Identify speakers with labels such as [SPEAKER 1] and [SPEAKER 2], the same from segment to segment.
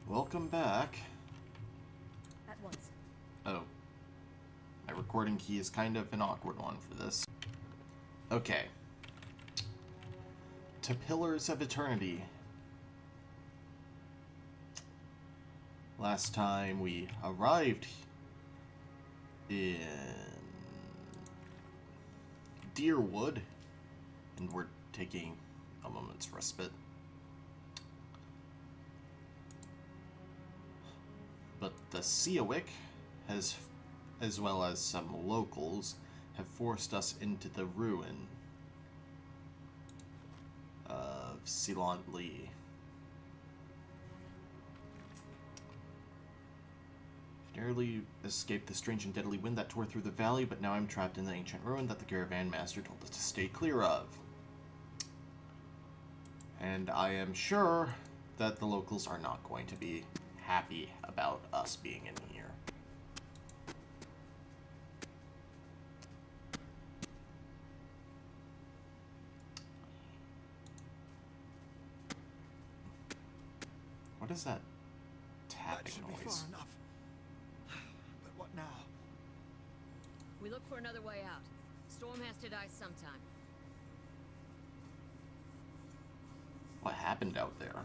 [SPEAKER 1] Welcome back.
[SPEAKER 2] At once.
[SPEAKER 1] Oh. My recording key is kind of an awkward one for this. Okay. To Pillars of Eternity. Last time we arrived in Deerwood, and we're taking a moment's respite. But the Ciawick has, as well as some locals, have forced us into the ruin of Cilant Lis. Narrowly escaped the strange and deadly wind that tore through the valley, but now I'm trapped in the ancient ruin that the caravan master told us to stay clear of. And I am sure that the locals are not going to be happy about us being in here. What is that tapping
[SPEAKER 3] That should be
[SPEAKER 1] noise?
[SPEAKER 3] far enough. But what now?
[SPEAKER 2] We look for another way out. Storm has to die sometime.
[SPEAKER 1] What happened out there?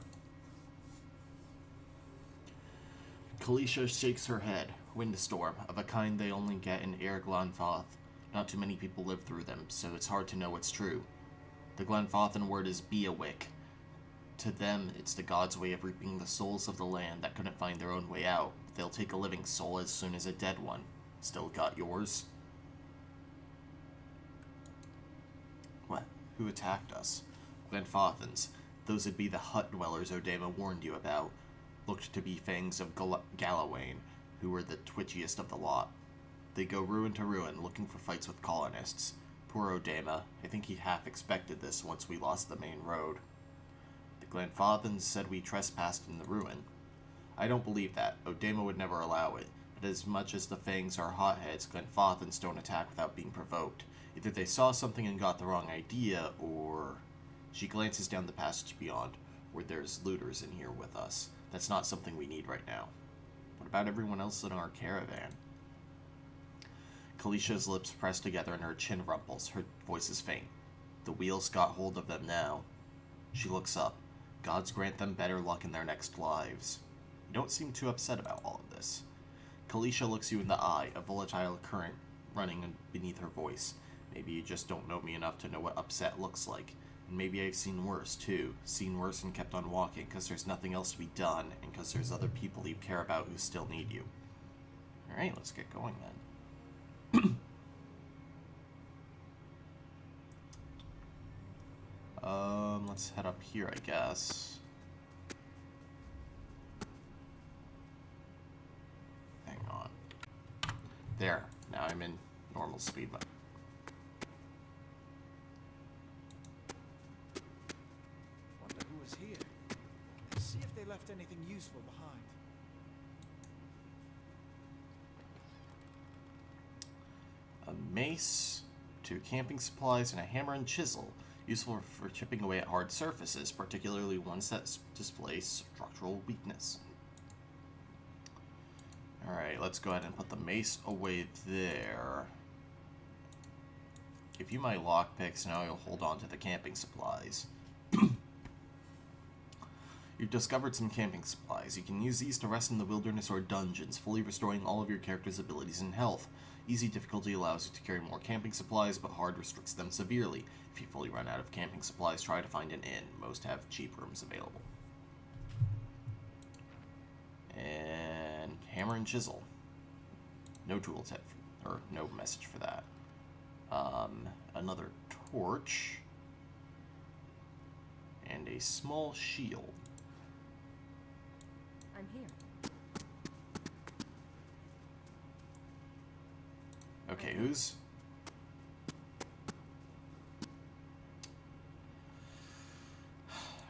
[SPEAKER 1] Kalisha shakes her head. Windstorm, of a kind they only get in Air Glanfoth. Not too many people live through them, so it's hard to know what's true. The Glanfothan word is Beawick. To them, it's the gods' way of reaping the souls of the land that couldn't find their own way out. They'll take a living soul as soon as a dead one. Still got yours? What? Who attacked us? Glanfothans. Those would be the hut dwellers Odema warned you about. Looked to be fangs of Galawain, who were the twitchiest of the lot. They go ruin to ruin, looking for fights with colonists. Poor Odema. I think he half expected this once we lost the main road. The Glanfothans said we trespassed in the ruin. I don't believe that. Odema would never allow it. But as much as the fangs are hotheads, Glanfothans don't attack without being provoked. Either they saw something and got the wrong idea, or... She glances down the passage beyond, where there's looters in here with us. That's not something we need right now. What about everyone else in our caravan? Kalisha's lips press together and her chin rumples. Her voice is faint. The wheels got hold of them now. She looks up. Gods grant them better luck in their next lives. You don't seem too upset about all of this. Kalisha looks you in the eye, a volatile current running beneath her voice. Maybe you just don't know me enough to know what upset looks like. And maybe I've seen worse, too. Seen worse and kept on walking, because there's nothing else to be done, and because there's other people you care about who still need you. Alright, let's get going then. Let's head up here, I guess. Hang on. There. Now I'm in normal speed mode.
[SPEAKER 3] Wonder who was here. Let's see if they left anything useful behind.
[SPEAKER 1] A mace, 2 camping supplies, and a hammer and chisel. Useful for chipping away at hard surfaces, particularly ones that display structural weakness. Alright, let's go ahead and put the mace away there. Give you my lockpicks, now you'll hold on to the camping supplies. You've discovered some camping supplies. You can use these to rest in the wilderness or dungeons, fully restoring all of your character's abilities and health. Easy difficulty allows you to carry more camping supplies, but hard restricts them severely. If you fully run out of camping supplies, try to find an inn. Most have cheap rooms available. And hammer and chisel. No tooltip, or no message for that. Another torch. And a small shield.
[SPEAKER 2] I'm here.
[SPEAKER 1] Okay, who's...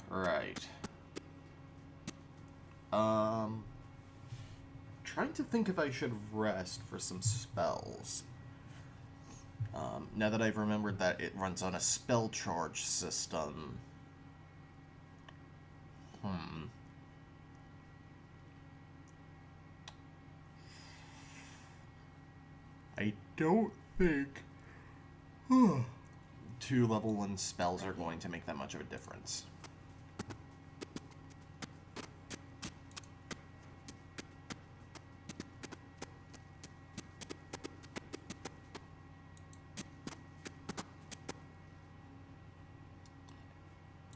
[SPEAKER 1] Right. Trying to think if I should rest for some spells. Now that I've remembered that it runs on a spell charge system. I don't think 2 level 1 spells are going to make that much of a difference.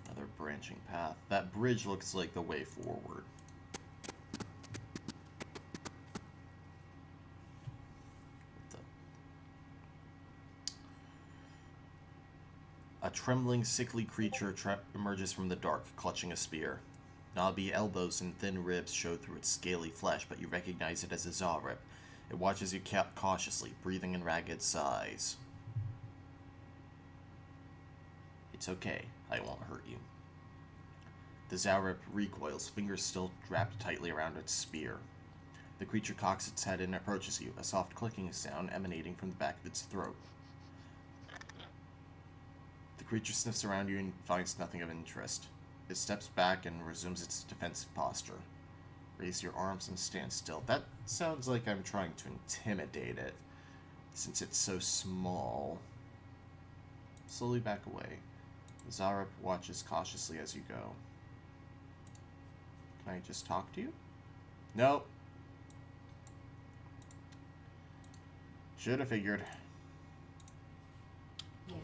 [SPEAKER 1] Another branching path. That bridge looks like the way forward. A trembling, sickly creature emerges from the dark, clutching a spear. Knobby elbows and thin ribs show through its scaly flesh, but you recognize it as a Zarip. It watches you cautiously, breathing in ragged sighs. It's okay. I won't hurt you. The Zarip recoils, fingers still wrapped tightly around its spear. The creature cocks its head and approaches you, a soft clicking sound emanating from the back of its throat. The creature sniffs around you and finds nothing of interest. It steps back and resumes its defensive posture. Raise your arms and stand still. That sounds like I'm trying to intimidate it, since it's so small. Slowly back away. Zarip watches cautiously as you go. Can I just talk to you? Nope. Should have figured.
[SPEAKER 2] Yes.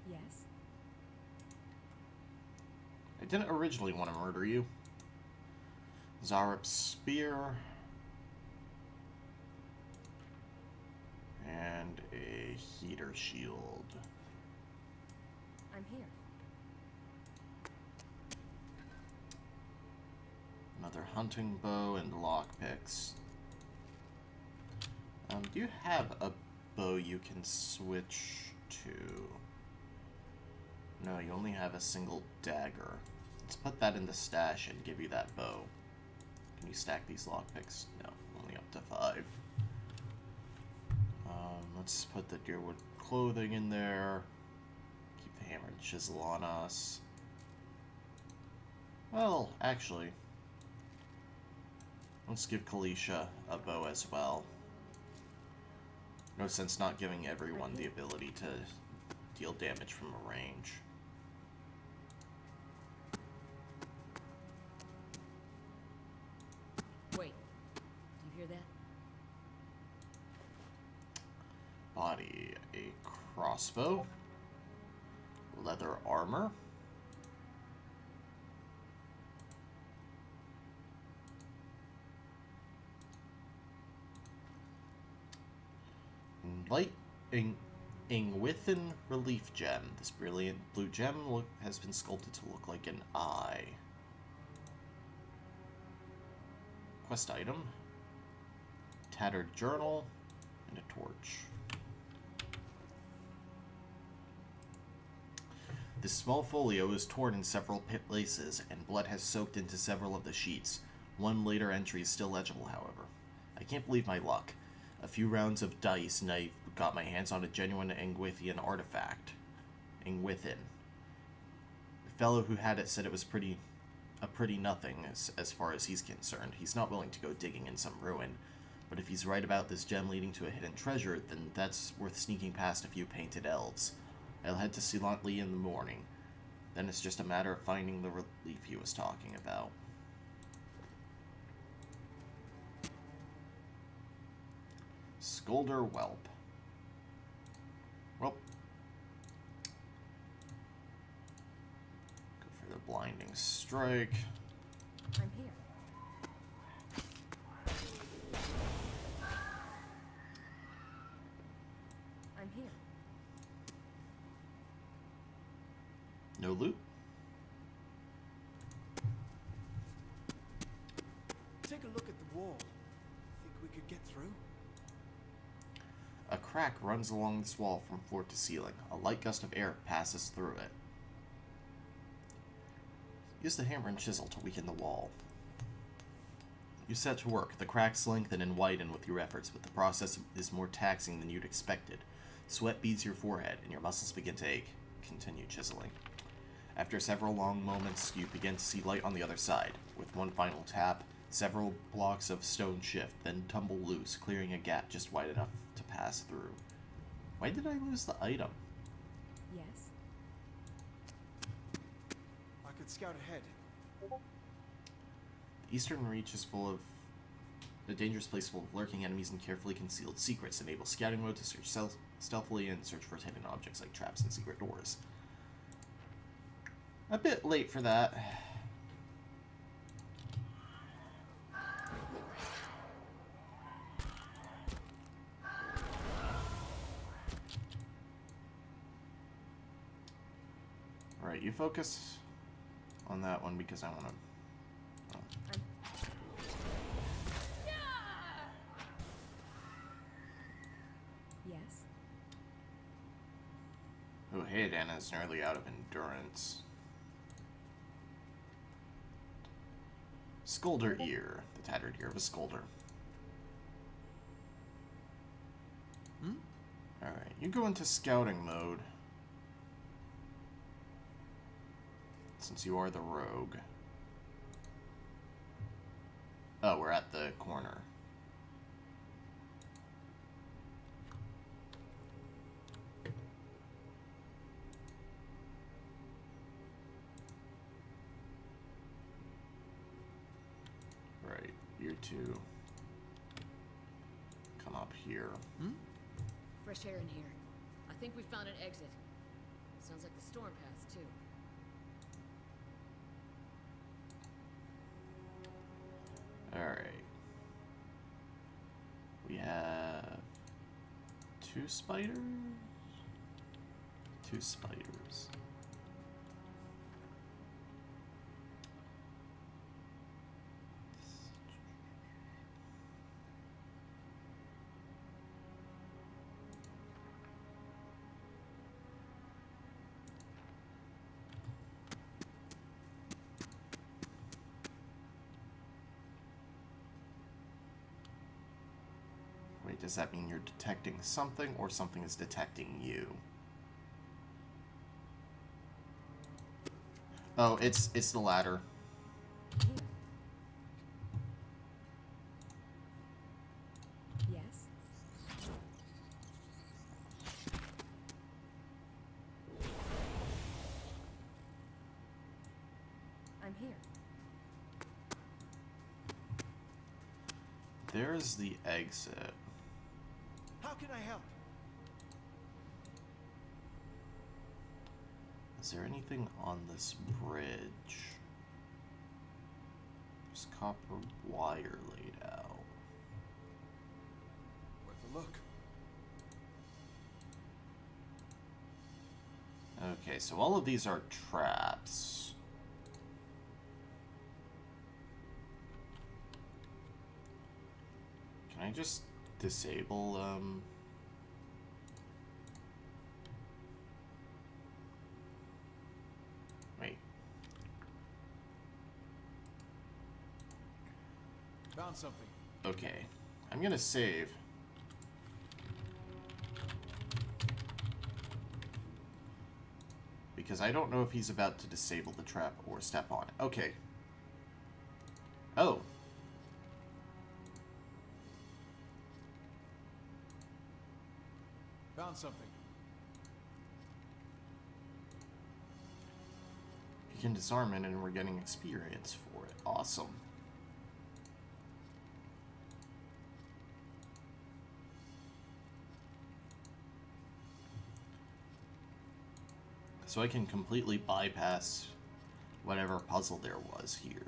[SPEAKER 2] Yes.
[SPEAKER 1] I didn't originally want to murder you. Zarip's spear. And a heater shield.
[SPEAKER 2] I'm here.
[SPEAKER 1] Another hunting bow and lockpicks. Do you have a bow you can switch to? No, you only have a single dagger. Let's put that in the stash and give you that bow. Can you stack these lockpicks? No, only up to 5. Let's put the deerwood clothing in there. Keep the hammer and chisel on us. Well, actually, let's give Kalisha a bow as well. No sense not giving everyone the ability to deal damage from a range.
[SPEAKER 2] Wait. Do you hear that?
[SPEAKER 1] Body, a crossbow, leather armor, light Ingwithin relief gem. This brilliant blue gem has been sculpted to look like an eye. Quest item, tattered journal, and a torch. This small folio is torn in several places, and blood has soaked into several of the sheets. One later entry is still legible, however. I can't believe my luck. A few rounds of dice, and I got my hands on a genuine Ingwithian artifact. Ingwithin. The fellow who had it said it was a pretty nothing as far as he's concerned. He's not willing to go digging in some ruin. But if he's right about this gem leading to a hidden treasure, then that's worth sneaking past a few painted elves. I'll head to Cilant Lis in the morning. Then it's just a matter of finding the relief he was talking about. Scolder Whelp. Well. Go for the blinding strike.
[SPEAKER 2] I'm here. I'm here.
[SPEAKER 1] No loot?
[SPEAKER 3] Take a look at the wall. Think we could get through?
[SPEAKER 1] A crack runs along this wall from floor to ceiling. A light gust of air passes through it. Use the hammer and chisel to weaken the wall. You set to work. The cracks lengthen and widen with your efforts, but the process is more taxing than you'd expected. Sweat beads your forehead, and your muscles begin to ache. Continue chiseling. After several long moments, you begin to see light on the other side. With one final tap, several blocks of stone shift, then tumble loose, clearing a gap just wide enough to pass through. Why did I lose the item?
[SPEAKER 4] Yes.
[SPEAKER 3] I could scout ahead.
[SPEAKER 1] The eastern reach is full of a dangerous place full of lurking enemies and carefully concealed secrets. Enable scouting mode to search stealthily and search for hidden objects like traps and secret doors. A bit late for that. Alright, you focus on that one because I want to...
[SPEAKER 4] Yes.
[SPEAKER 1] Oh, hey, Dana's nearly out of endurance. Scolder ear. The tattered ear of a scolder. Alright, you go into scouting mode. Since you are the rogue. Oh, we're at the corner. Right, you two. Come up here.
[SPEAKER 2] Fresh air in here. I think we found an exit. Sounds like the storm path, too.
[SPEAKER 1] Alright. We have 2 spiders? 2 spiders. Wait, does that mean you're detecting something or something is detecting you? Oh, it's the latter.
[SPEAKER 4] Here. Yes. I'm here.
[SPEAKER 1] There's the exit.
[SPEAKER 3] How can I help?
[SPEAKER 1] Is there anything on this bridge? There's copper wire laid out.
[SPEAKER 3] Worth a look.
[SPEAKER 1] Okay, so all of these are traps. Can I just disable Wait.
[SPEAKER 3] Found something.
[SPEAKER 1] Okay. I'm gonna save. Because I don't know if he's about to disable the trap or step on it. Okay. Oh.
[SPEAKER 3] Found something.
[SPEAKER 1] You can disarm it and we're getting experience for it. Awesome. So I can completely bypass whatever puzzle there was here.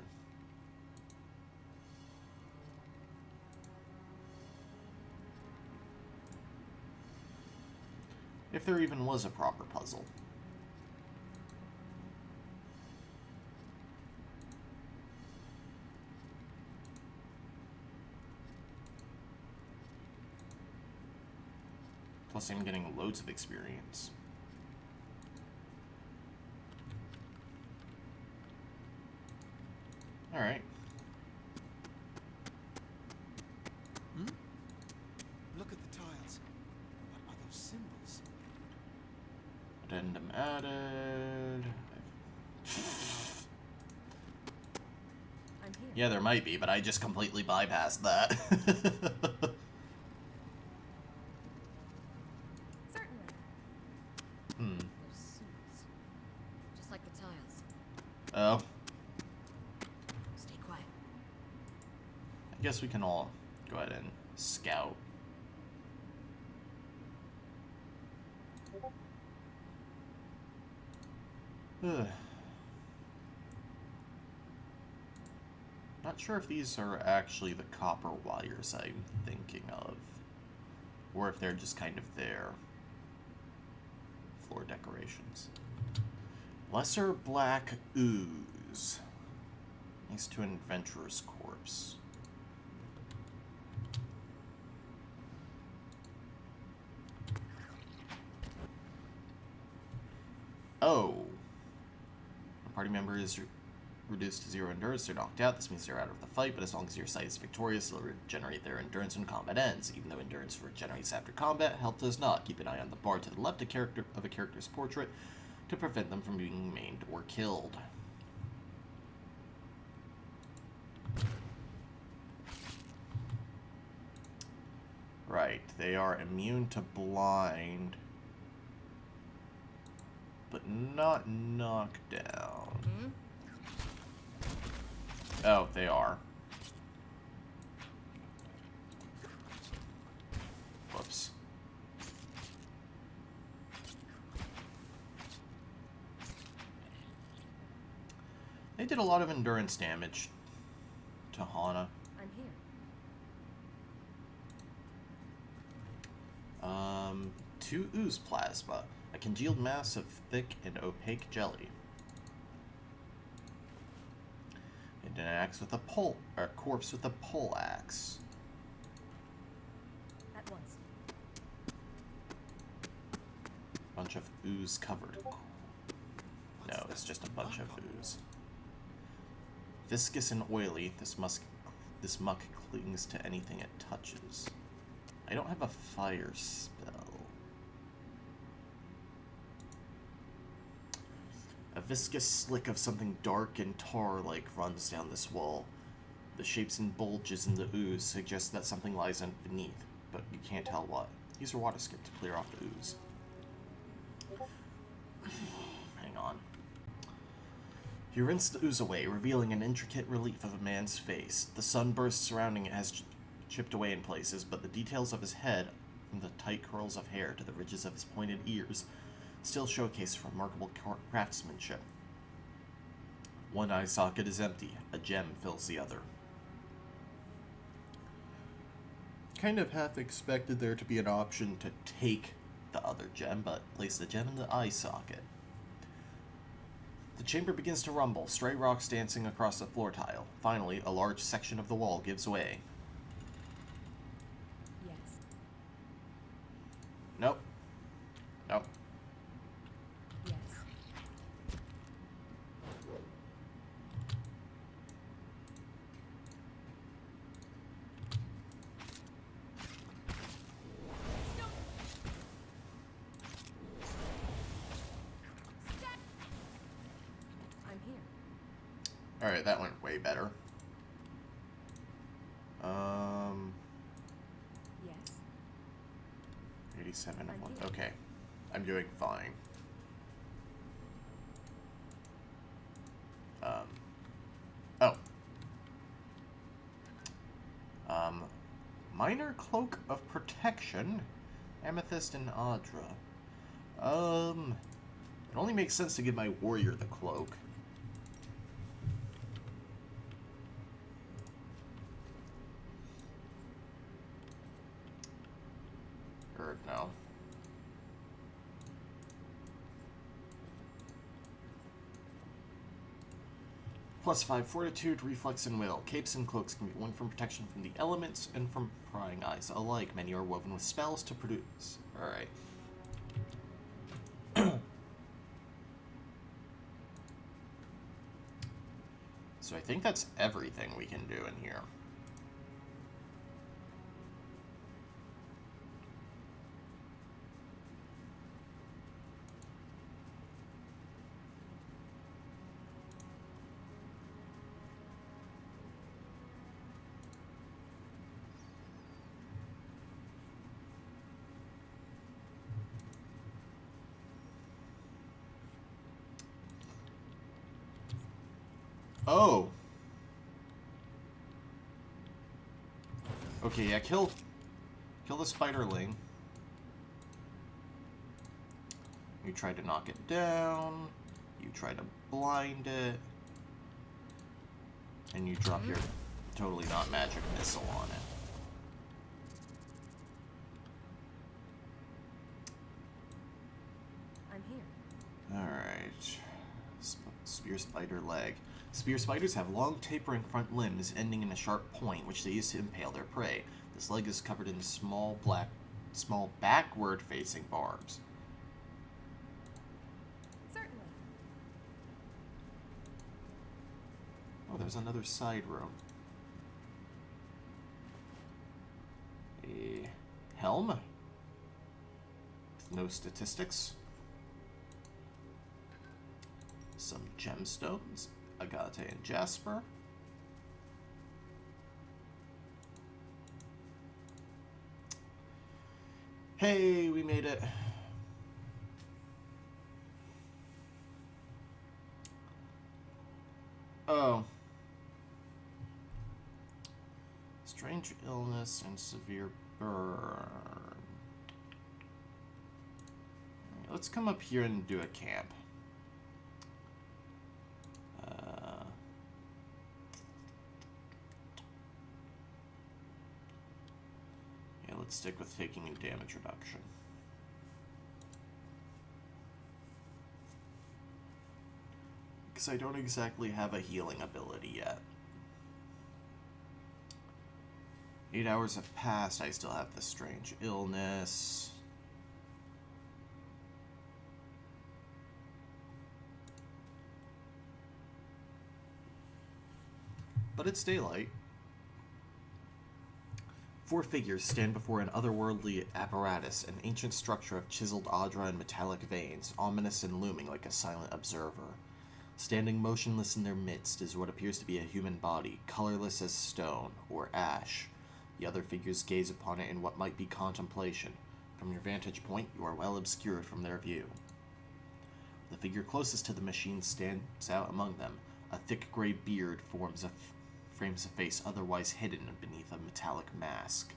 [SPEAKER 1] If there even was a proper puzzle. Plus I'm getting loads of experience. Alright.
[SPEAKER 3] Look at the tiles. What are those symbols?
[SPEAKER 1] Addendum added.
[SPEAKER 4] I'm here.
[SPEAKER 1] Yeah, there might be, but I just completely bypassed that.
[SPEAKER 4] Certainly.
[SPEAKER 2] Those suits. Just like the tiles.
[SPEAKER 1] Oh,
[SPEAKER 2] Stay quiet.
[SPEAKER 1] I guess we can all go ahead and scout. Ugh. Not sure if these are actually the copper wires I'm thinking of, or if they're just kind of their floor decorations. Lesser black ooze. Next to an adventurer's corpse. Oh. A party member is reduced to 0 endurance. They're knocked out. This means they're out of the fight, but as long as your side is victorious, they'll regenerate their endurance when combat ends. Even though endurance regenerates after combat, health does not. Keep an eye on the bar to the left of a character's portrait to prevent them from being maimed or killed. Right, they are immune to blind, but not knockdown.
[SPEAKER 2] Hmm?
[SPEAKER 1] Oh, they are. Whoops. They did a lot of endurance damage to Hana.
[SPEAKER 4] I'm here.
[SPEAKER 1] 2 ooze plasma. A congealed mass of thick and opaque jelly. And an axe with a corpse with a pole axe.
[SPEAKER 4] At once.
[SPEAKER 1] Bunch of ooze covered. No, it's just a bunch of ooze. Viscous and oily, this muck clings to anything it touches. I don't have a fire spell. A viscous slick of something dark and tar-like runs down this wall. The shapes and bulges in the ooze suggest that something lies beneath, but you can't tell what. Use your water skip to clear off the ooze. Hang on. You rinse the ooze away, revealing an intricate relief of a man's face. The sunburst surrounding it has chipped away in places, but the details of his head, from the tight curls of hair to the ridges of his pointed ears, still showcase remarkable craftsmanship. One eye socket is empty. A gem fills the other. Kind of half expected there to be an option to take the other gem, but place the gem in the eye socket. The chamber begins to rumble, stray rocks dancing across the floor tile. Finally, a large section of the wall gives way.
[SPEAKER 4] Yes.
[SPEAKER 1] Nope. Nope.
[SPEAKER 4] Yes. I'm here.
[SPEAKER 1] Alright, that went way better.
[SPEAKER 4] Yes.
[SPEAKER 1] 87 of
[SPEAKER 4] I'm
[SPEAKER 1] 1.
[SPEAKER 4] here.
[SPEAKER 1] Okay. I'm doing fine. Oh. Minor Cloak of Protection. Amethyst and Audra. It only makes sense to give my warrior the cloak. Or no. +5 fortitude, reflex, and will. Capes and cloaks can be worn from protection from the elements and from prying eyes alike. Many are woven with spells to produce. Alright. So I think that's everything we can do in here. Oh. Okay, yeah, kill the spiderling. You try to knock it down. You try to blind it. And you drop your totally not magic missile on it.
[SPEAKER 4] I'm here.
[SPEAKER 1] Alright. Spear spider leg. Spear spiders have long tapering front limbs ending in a sharp point which they use to impale their prey. This leg is covered in small backward facing barbs.
[SPEAKER 4] Certainly.
[SPEAKER 1] Oh, there's another side room. A helm with no statistics. Some gemstones, agate and jasper. Hey, we made it. Oh. Strange illness and severe burn. Let's come up here and do a camp. Yeah, let's stick with taking damage reduction. Because I don't exactly have a healing ability yet. 8 hours have passed, I still have the strange illness. But it's daylight. 4 figures stand before an otherworldly apparatus, an ancient structure of chiseled Audra and metallic veins, ominous and looming like a silent observer. Standing motionless in their midst is what appears to be a human body, colorless as stone, or ash. The other figures gaze upon it in what might be contemplation. From your vantage point, you are well obscured from their view. The figure closest to the machine stands out among them. A thick gray beard frames a face otherwise hidden beneath a metallic mask.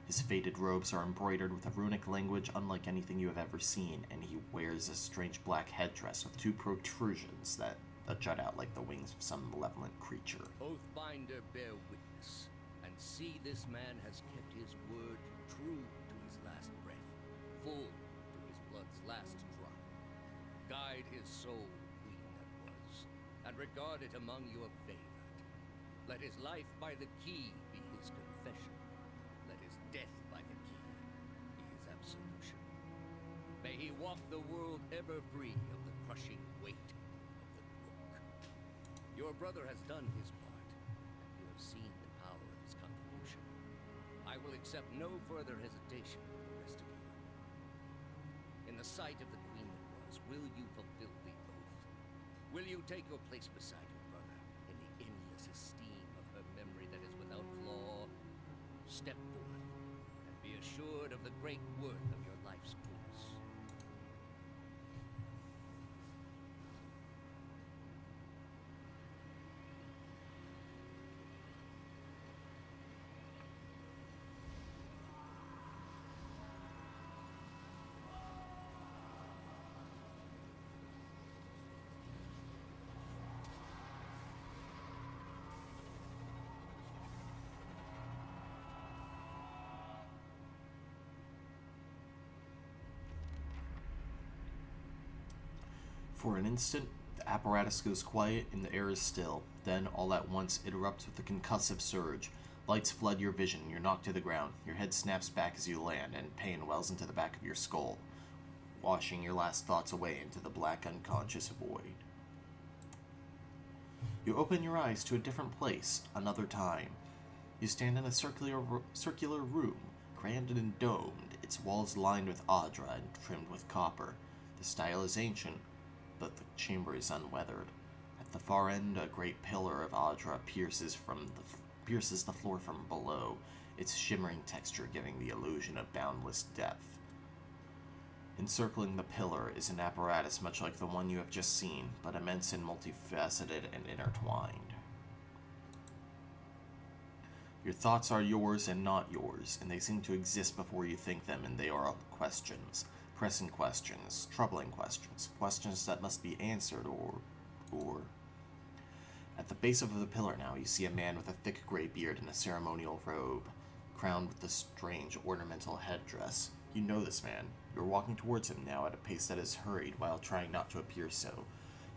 [SPEAKER 1] His faded robes are embroidered with a runic language unlike anything you have ever seen, and he wears a strange black headdress with 2 protrusions that jut out like the wings of some malevolent creature.
[SPEAKER 5] Oathbinder, bear witness, and see this man has kept his word true to his last breath, full to his blood's last drop. Guide his soul, queen that was, and regard it among your favored. Let his life by the key be his confession. Let his death by the key be his absolution. May he walk the world ever free of the crushing weight of the book. Your brother has done his part, and you have seen the power of his contribution. I will accept no further hesitation from the rest of you. In the sight of the queen that was, will you fulfill the oath? Will you take your place beside your brother in the endless esteem of her memory that is without flaw? Step forth, and be assured of the great worth of your life's course.
[SPEAKER 1] For an instant, the apparatus goes quiet and the air is still. Then, all at once, it erupts with a concussive surge. Lights flood your vision, you're knocked to the ground. Your head snaps back as you land, and pain wells into the back of your skull, washing your last thoughts away into the black, unconscious void. You open your eyes to a different place, another time. You stand in a circular room, grand and domed, its walls lined with Audra and trimmed with copper. The style is ancient, but the chamber is unweathered. At the far end, a great pillar of Audra pierces the floor from below, its shimmering texture giving the illusion of boundless depth. Encircling the pillar is an apparatus much like the one you have just seen, but immense and multifaceted and intertwined. Your thoughts are yours and not yours, and they seem to exist before you think them, and they are questions. Pressing questions, troubling questions, questions that must be answered, or... At the base of the pillar now, you see a man with a thick gray beard and a ceremonial robe, crowned with a strange ornamental headdress. You know this man. You're walking towards him now at a pace that is hurried while trying not to appear so.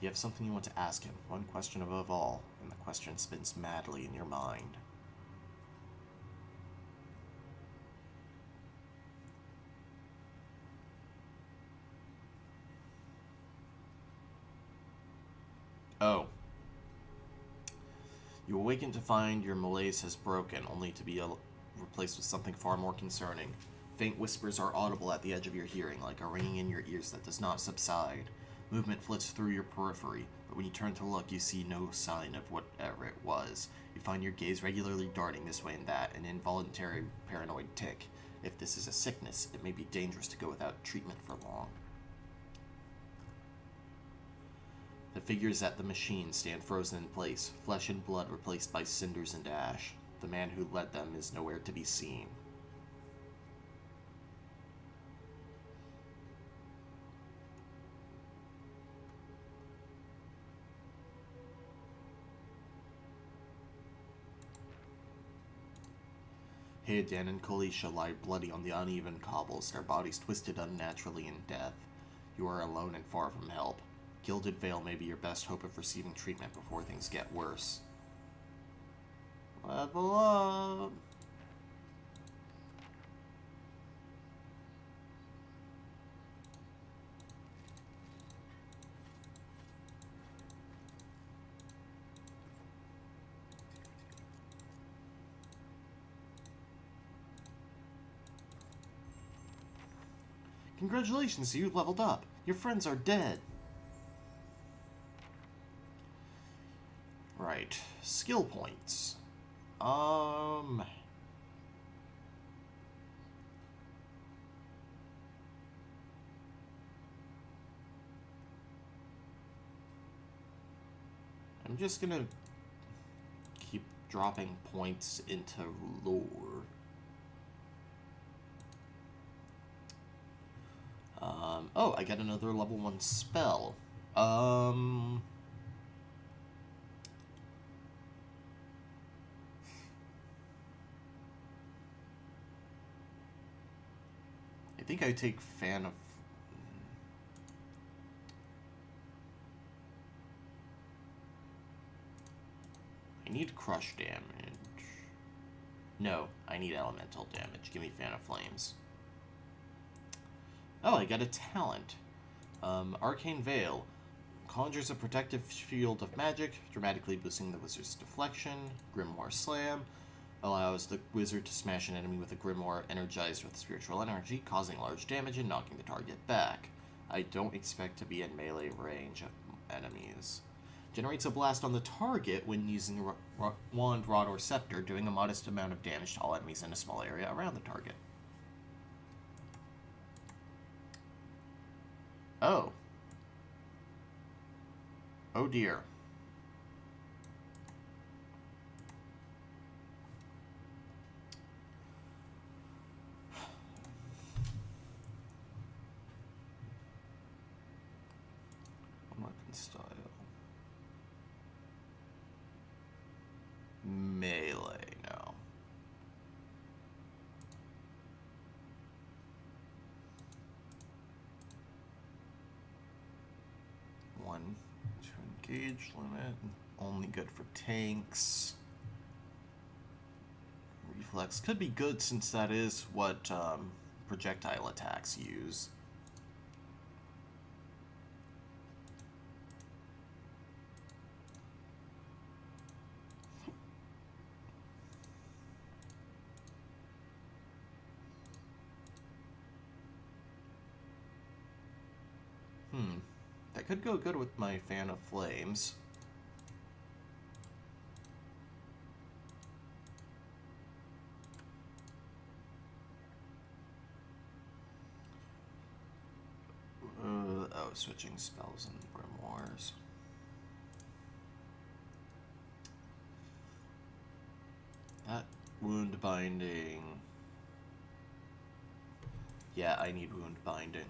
[SPEAKER 1] You have something you want to ask him, one question above all, and the question spins madly in your mind. Oh. You awaken to find your malaise has broken, only to be replaced with something far more concerning. Faint whispers are audible at the edge of your hearing, like a ringing in your ears that does not subside. Movement flits through your periphery, but when you turn to look, you see no sign of whatever it was. You find your gaze regularly darting this way and that, an involuntary paranoid tic. If this is a sickness, it may be dangerous to go without treatment for long. The figures at the machine stand frozen in place, flesh and blood replaced by cinders and ash. The man who led them is nowhere to be seen. Hayden and Kalisha lie bloody on the uneven cobbles, their bodies twisted unnaturally in death. You are alone and far from help. Gilded Vale may be your best hope of receiving treatment before things get worse. Level up! Congratulations, you leveled up. Your friends are dead. Right. Skill points. I'm just gonna keep dropping points into lore. Oh, I got another level 1 spell. I think I take Fan of... I need Crush damage. No, I need Elemental damage. Give me Fan of Flames. Oh, I got a talent. Arcane Veil. Conjures a protective field of magic, dramatically boosting the wizard's deflection. Grimoire Slam. Allows the wizard to smash an enemy with a grimoire energized with spiritual energy, causing large damage and knocking the target back. I don't expect to be in melee range of enemies. Generates a blast on the target when using wand, rod, or scepter, doing a modest amount of damage to all enemies in a small area around the target. Oh. Oh dear. Weapon style. Melee now. One to engage limit. Only good for tanks. Reflex could be good since that is what projectile attacks use. That could go good with my Fan of Flames. Oh, switching spells and grimoires. That Wound binding. Yeah, I need wound binding.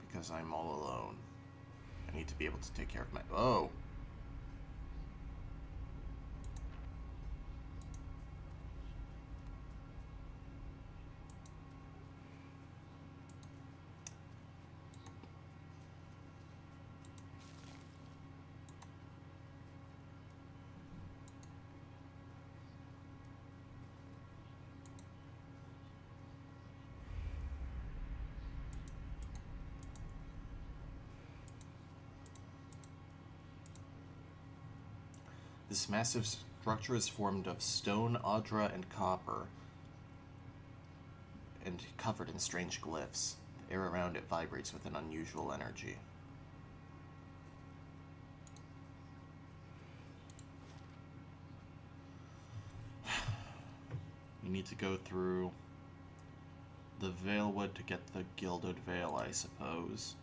[SPEAKER 1] Because I'm all alone. I need to be able to take care of my... Oh! This massive structure is formed of stone, audra, and copper, and covered in strange glyphs. The air around it vibrates with an unusual energy. We need to go through the Valewood to get the Gilded Vale, I suppose.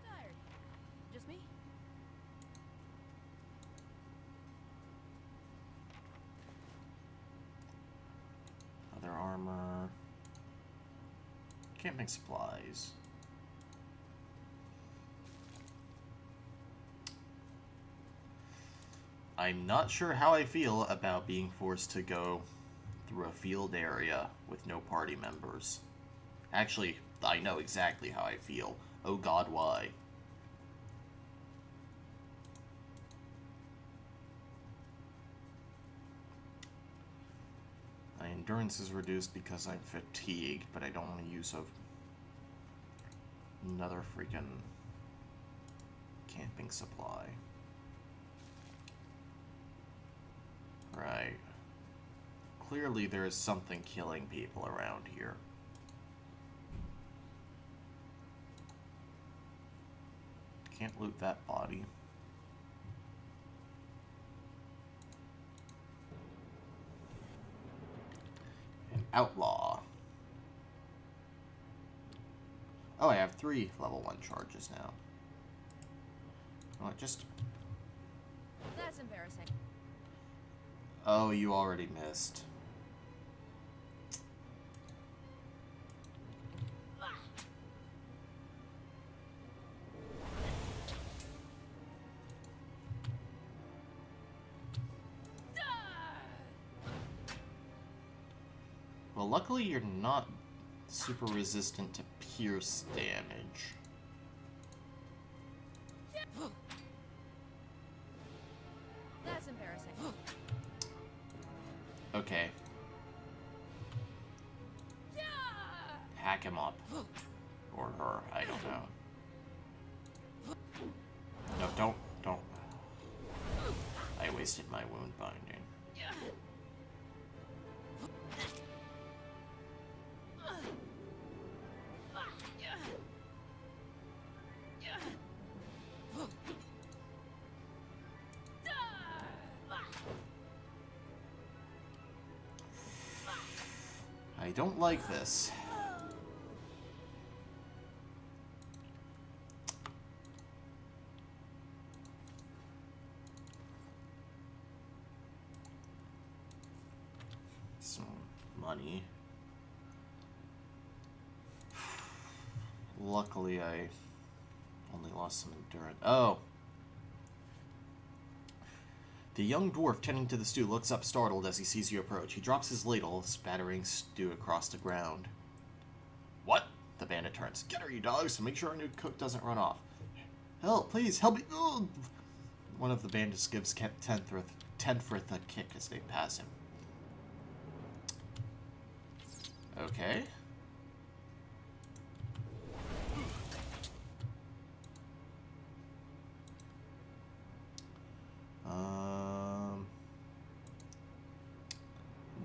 [SPEAKER 4] Tired. Just me?
[SPEAKER 1] Other armor. Camping supplies. I'm not sure how I feel about being forced to go through a field area with no party members. Actually, I know exactly how I feel. Oh god, why? My endurance is reduced because I'm fatigued, but I don't want to use another freaking camping supply. Right. Clearly there is something killing people around here. Can't loot that body. An outlaw. Oh, I have 3 level 1 charges now. Oh, just...
[SPEAKER 4] That's embarrassing.
[SPEAKER 1] Oh, you already missed. Well, luckily you're not super resistant to pierce damage.
[SPEAKER 4] That's embarrassing.
[SPEAKER 1] Okay. Hack him up. Or her, I don't know. No, don't. I wasted my wound binding. I don't like this. Some money. Luckily, I only lost some endurance. Oh! The young dwarf tending to the stew looks up startled as he sees you approach. He drops his ladle, spattering stew across the ground. What? The bandit turns. Get her, you dogs, and make sure our new cook doesn't run off. Help, please, help me. Ugh. One of the bandits gives Tenfrith a kick as they pass him. Okay.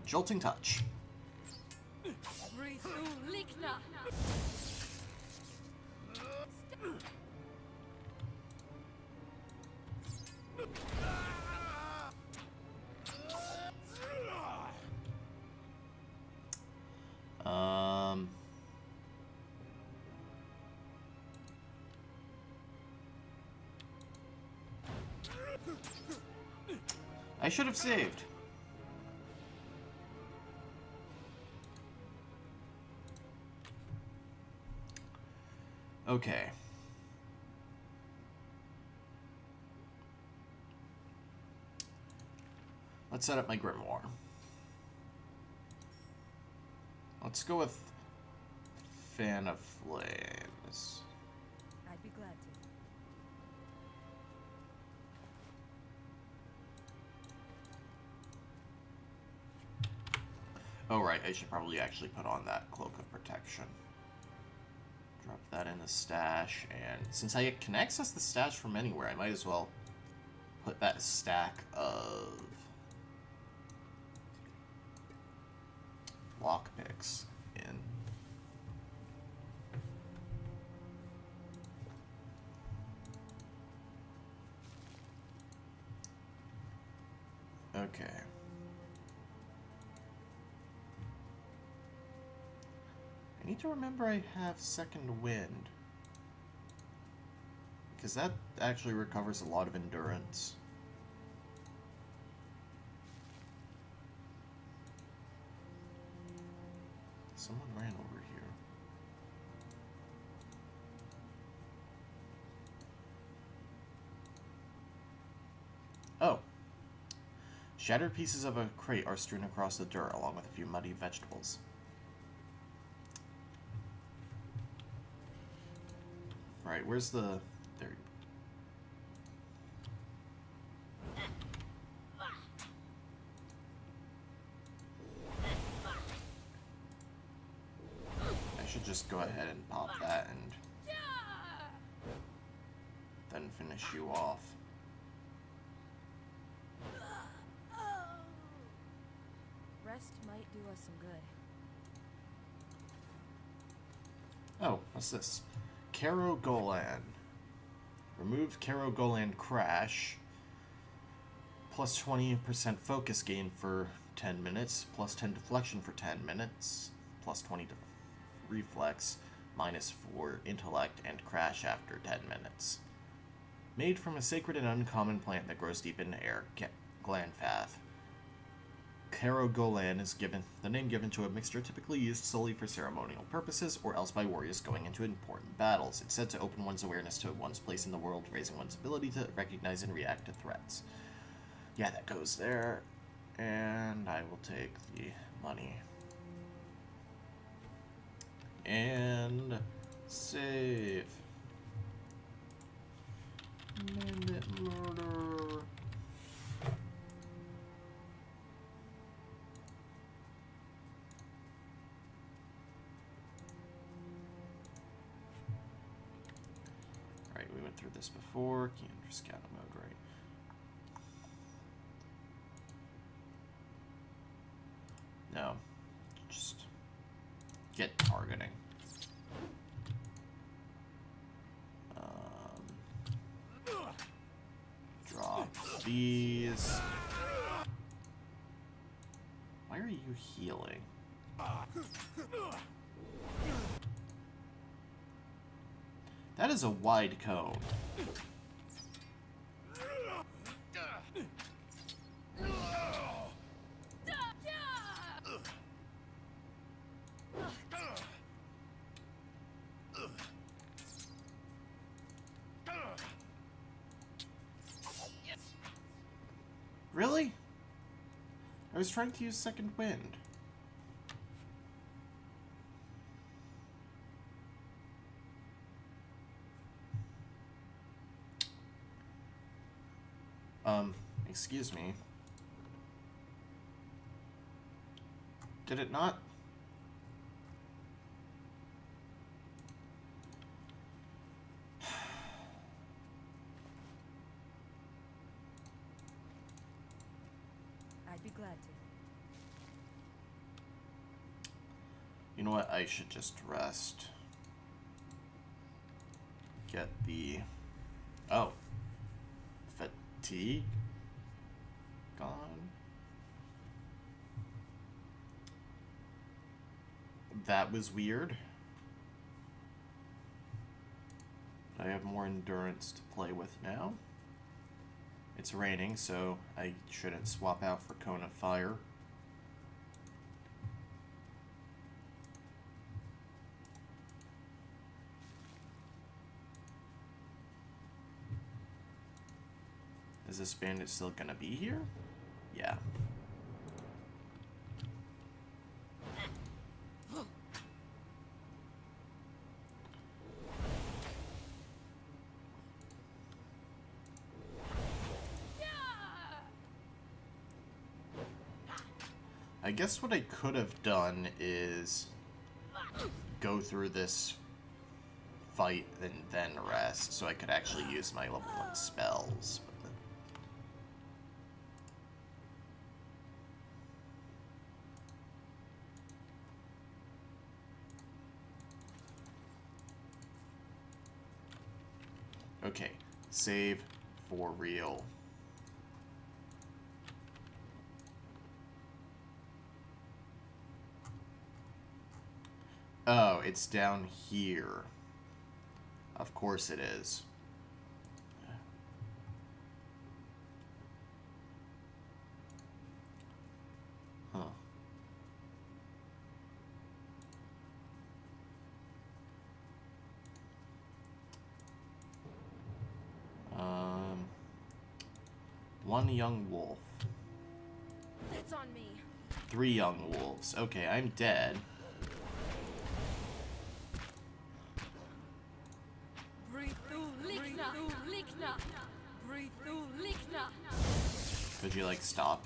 [SPEAKER 1] Jolting touch.
[SPEAKER 4] Breathe through Likna.
[SPEAKER 1] I should have saved. Okay. Let's set up my grimoire. Let's go with Fan of Flames.
[SPEAKER 4] I'd be glad to.
[SPEAKER 1] Oh, right. I should probably actually put on that Cloak of Protection. Drop that in the stash, and since I can access the stash from anywhere, I might as well put that stack of lockpicks in. Okay. I need to remember I have Second Wind, because that actually recovers a lot of endurance. Someone ran over here. Oh. Shattered pieces of a crate are strewn across the dirt, along with a few muddy vegetables. Right, where's the... There. I should just go ahead and pop that and then finish you off.
[SPEAKER 4] Rest might do us some good.
[SPEAKER 1] Oh, what's this? Karo Golan. Remove Karo Golan Crash. Plus 20% focus gain for 10 minutes. Plus 10 deflection for 10 minutes. Plus 20 reflex. Minus 4 intellect and crash after 10 minutes. Made from a sacred and uncommon plant that grows deep in the air, Glanfath. Karo Golan is the name given to a mixture typically used solely for ceremonial purposes or else by warriors going into important battles. It's said to open one's awareness to one's place in the world, raising one's ability to recognize and react to threats. Yeah, that goes there. And I will take the money. And save. Bandit murder. Alright, we went through this before. Can't enter scatter mode, right? No. Just get targeting. Drop these. Why are you healing? That is a wide cone. Really? I was trying to use Second Wind. Excuse me. Did it not?
[SPEAKER 4] I'd be glad to.
[SPEAKER 1] You know what? I should just rest. Get the... Oh. Fatigue? Gone. That was weird. I have more endurance to play with now. It's raining, so I shouldn't swap out for Cone of Fire. Is this bandit still gonna be here? Yeah. I guess what I could have done is go through this fight and then rest, so I could actually use my level 1 spells. Okay, save for real. Oh, it's down here. Of course it is. Huh. One young wolf.
[SPEAKER 4] That's on me.
[SPEAKER 1] 3 young wolves. Okay, I'm dead.
[SPEAKER 4] Breathe through Likna. Likna. Breathe through Likna.
[SPEAKER 1] Could you, like, stop?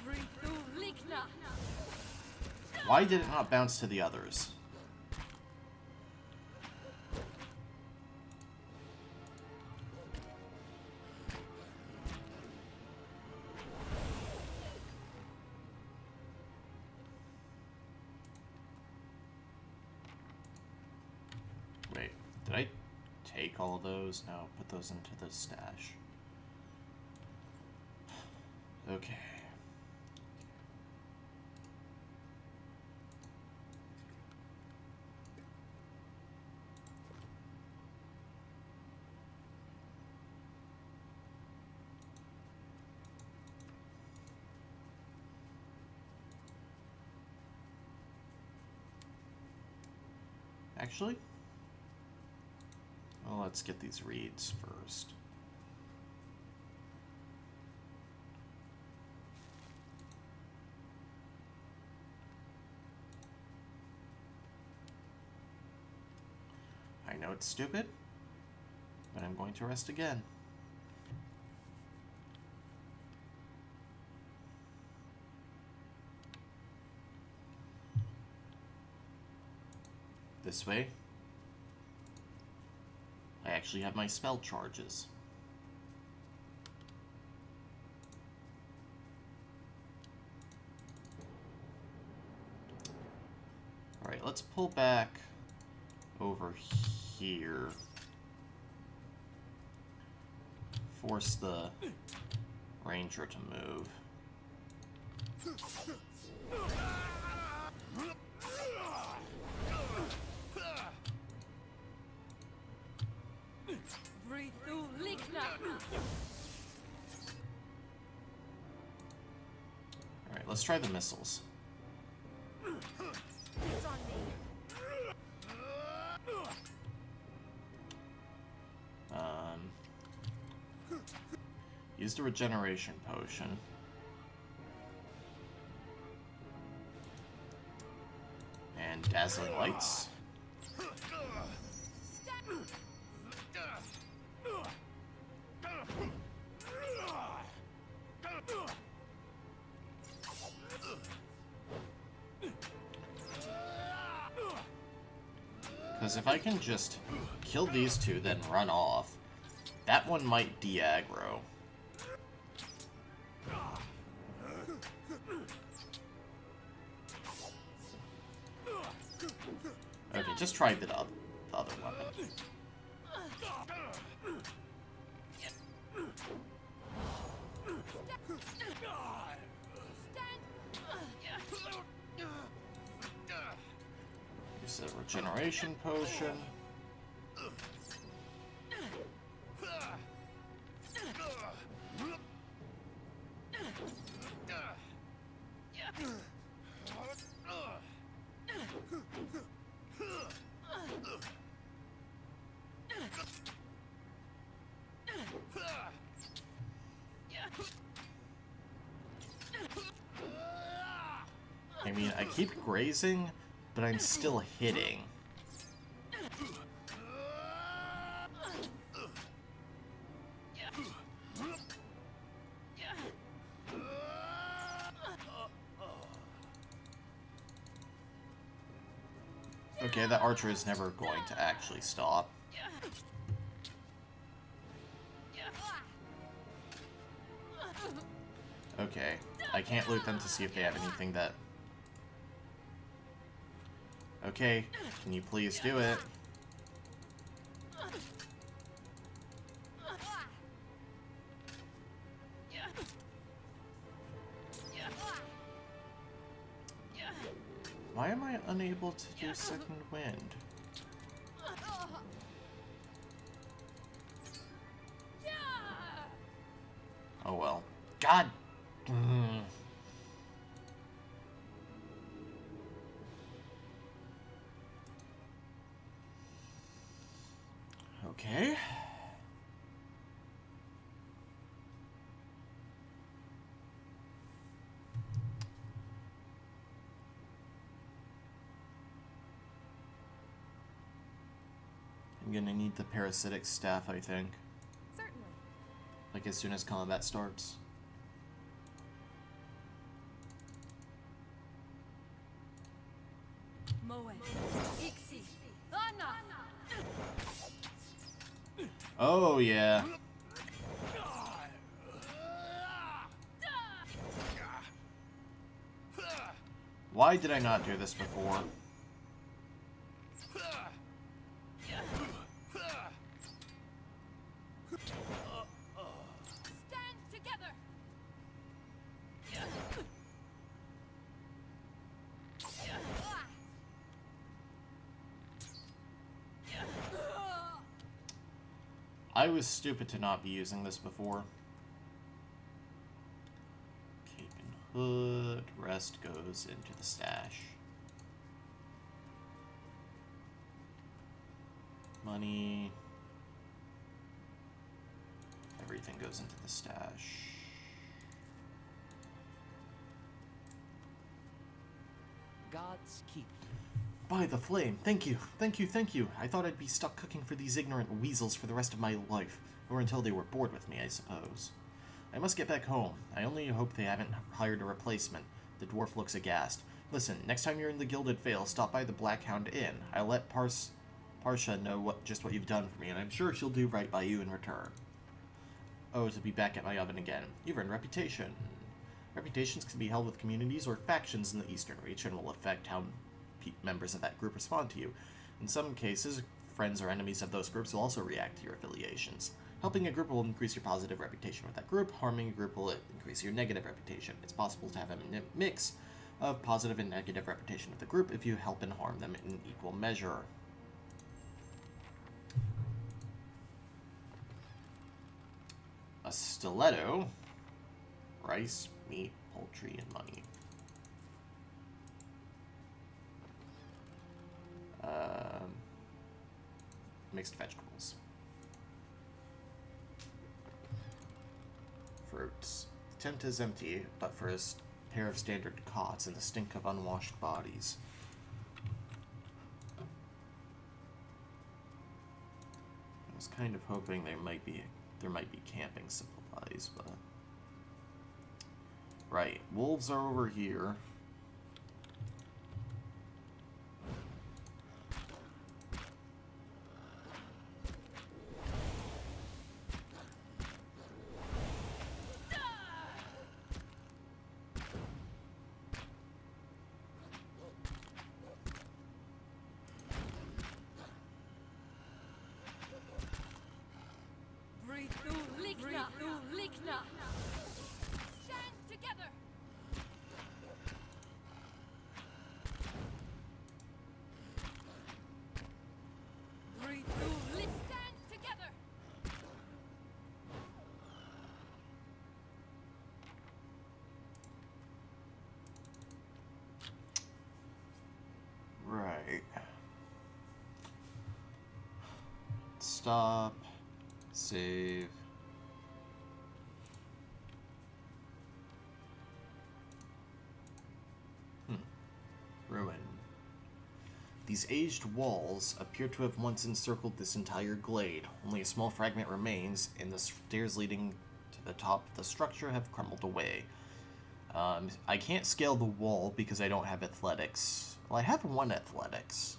[SPEAKER 4] Breathe through Likna.
[SPEAKER 1] Why did it not bounce to the others? Wait, did I take all those? No, put those into the stash. Okay. Actually, well, let's get these reeds first. I know it's stupid, but I'm going to rest again. This way, I actually have my spell charges. Alright, let's pull back over here. Force the ranger to move.
[SPEAKER 4] Breathe through Likna.
[SPEAKER 1] Alright, let's try the missiles.
[SPEAKER 4] It's on me.
[SPEAKER 1] Use the regeneration potion. And dazzling lights. Because if I can just kill these two, then run off, that one might de-aggro. Okay, just try the other weapon. Regeneration potion. I mean, I keep grazing, but I'm still hitting. Okay, that archer is never going to actually stop. Okay, I can't loot them to see if they have anything that... Okay, can you please do it? Why am I unable to do second wind? Oh well. God! Okay. I'm gonna need the parasitic staff, I think.
[SPEAKER 4] Certainly.
[SPEAKER 1] Like as soon as combat starts.
[SPEAKER 4] Moe. Ixi. Anna.
[SPEAKER 1] Oh yeah. Why did I not do this before?
[SPEAKER 4] Stand together.
[SPEAKER 1] I was stupid to not be using this before. Cape and hood. Rest goes into the stash. Money. Everything goes into the stash.
[SPEAKER 6] God's keep.
[SPEAKER 1] By the flame, thank you, thank you, thank you. I thought I'd be stuck cooking for these ignorant weasels for the rest of my life, or until they were bored with me, I suppose. I must get back home. I only hope they haven't hired a replacement. The dwarf looks aghast. Listen, next time you're in the Gilded Vale, stop by the Blackhound Inn. I'll let Parsha know just what you've done for me, and I'm sure she'll do right by you in return. Oh, to be back at my oven again. You've earned reputation. Reputations can be held with communities or factions in the Eastern Reach and will affect how members of that group respond to you. In some cases, friends or enemies of those groups will also react to your affiliations. Helping a group will increase your positive reputation with that group. Harming a group will increase your negative reputation. It's possible to have a mix of positive and negative reputation with the group if you help and harm them in equal measure. A stiletto, rice, meat, poultry, and money. Mixed vegetables. Fruits. The tent is empty, but for a pair of standard cots and the stink of unwashed bodies. I was kind of hoping there might be camping supplies, but... Right, wolves are over here.
[SPEAKER 4] Breathe through Likna. Likna. Stand together.
[SPEAKER 1] stop. Save. Ruin. These aged walls appear to have once encircled this entire glade. Only a small fragment remains, and the stairs leading to the top of the structure have crumbled away. I can't scale the wall because I don't have athletics. Well, I have 1 athletics.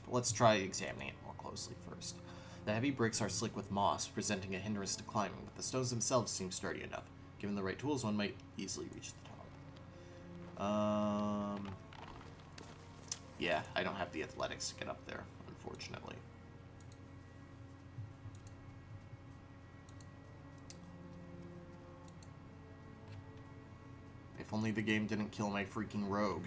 [SPEAKER 1] But let's try examining it more closely first. The heavy bricks are slick with moss, presenting a hindrance to climbing, but the stones themselves seem sturdy enough. Given the right tools, one might easily reach the top. Yeah, I don't have the athletics to get up there, unfortunately. If only the game didn't kill my freaking rogue.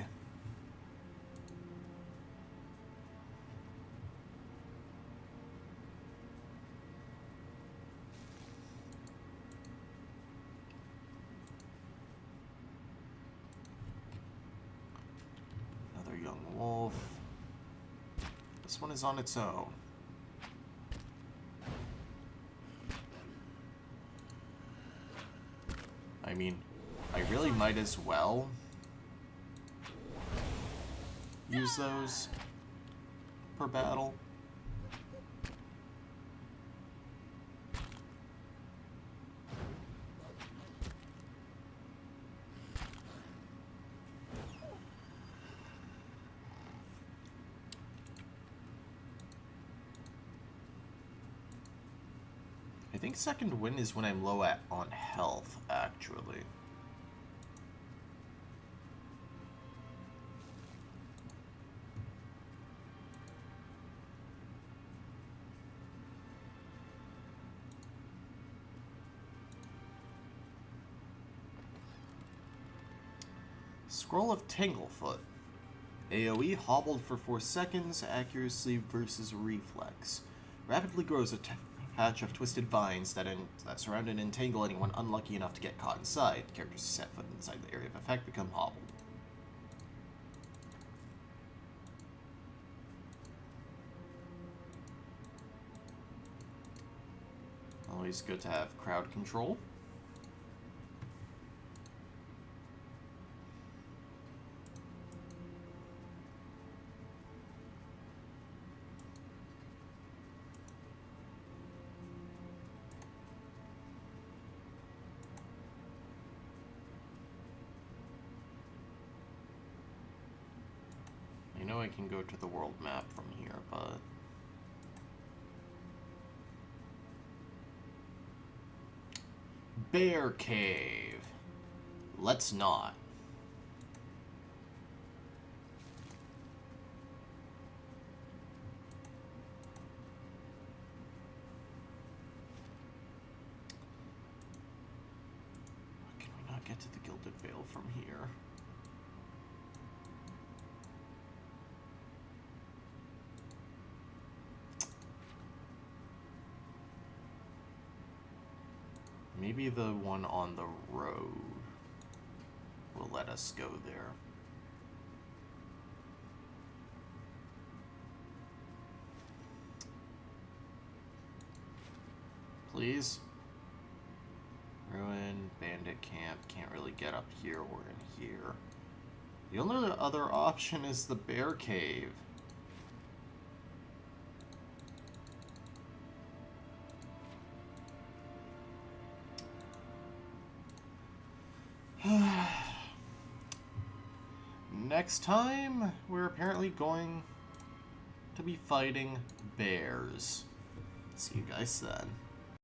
[SPEAKER 1] Another young wolf. This one is on its own. I mean, I really might as well use those per battle. I think second wind is when I'm low on health, actually. Scroll of Tanglefoot. AoE hobbled for 4 seconds, accuracy versus reflex. Rapidly grows a patch of twisted vines that surround and entangle anyone unlucky enough to get caught inside. Characters who set foot inside the area of effect become hobbled. Always good to have crowd control. I know I can go to the world map from here, but... Bear Cave. Let's not. Can we not get to the Gilded Vale from here? Maybe the one on the road will let us go there. Please? Ruin, bandit camp, can't really get up here or in here. The only other option is the bear cave. Next time, we're apparently going to be fighting bears. See you guys then.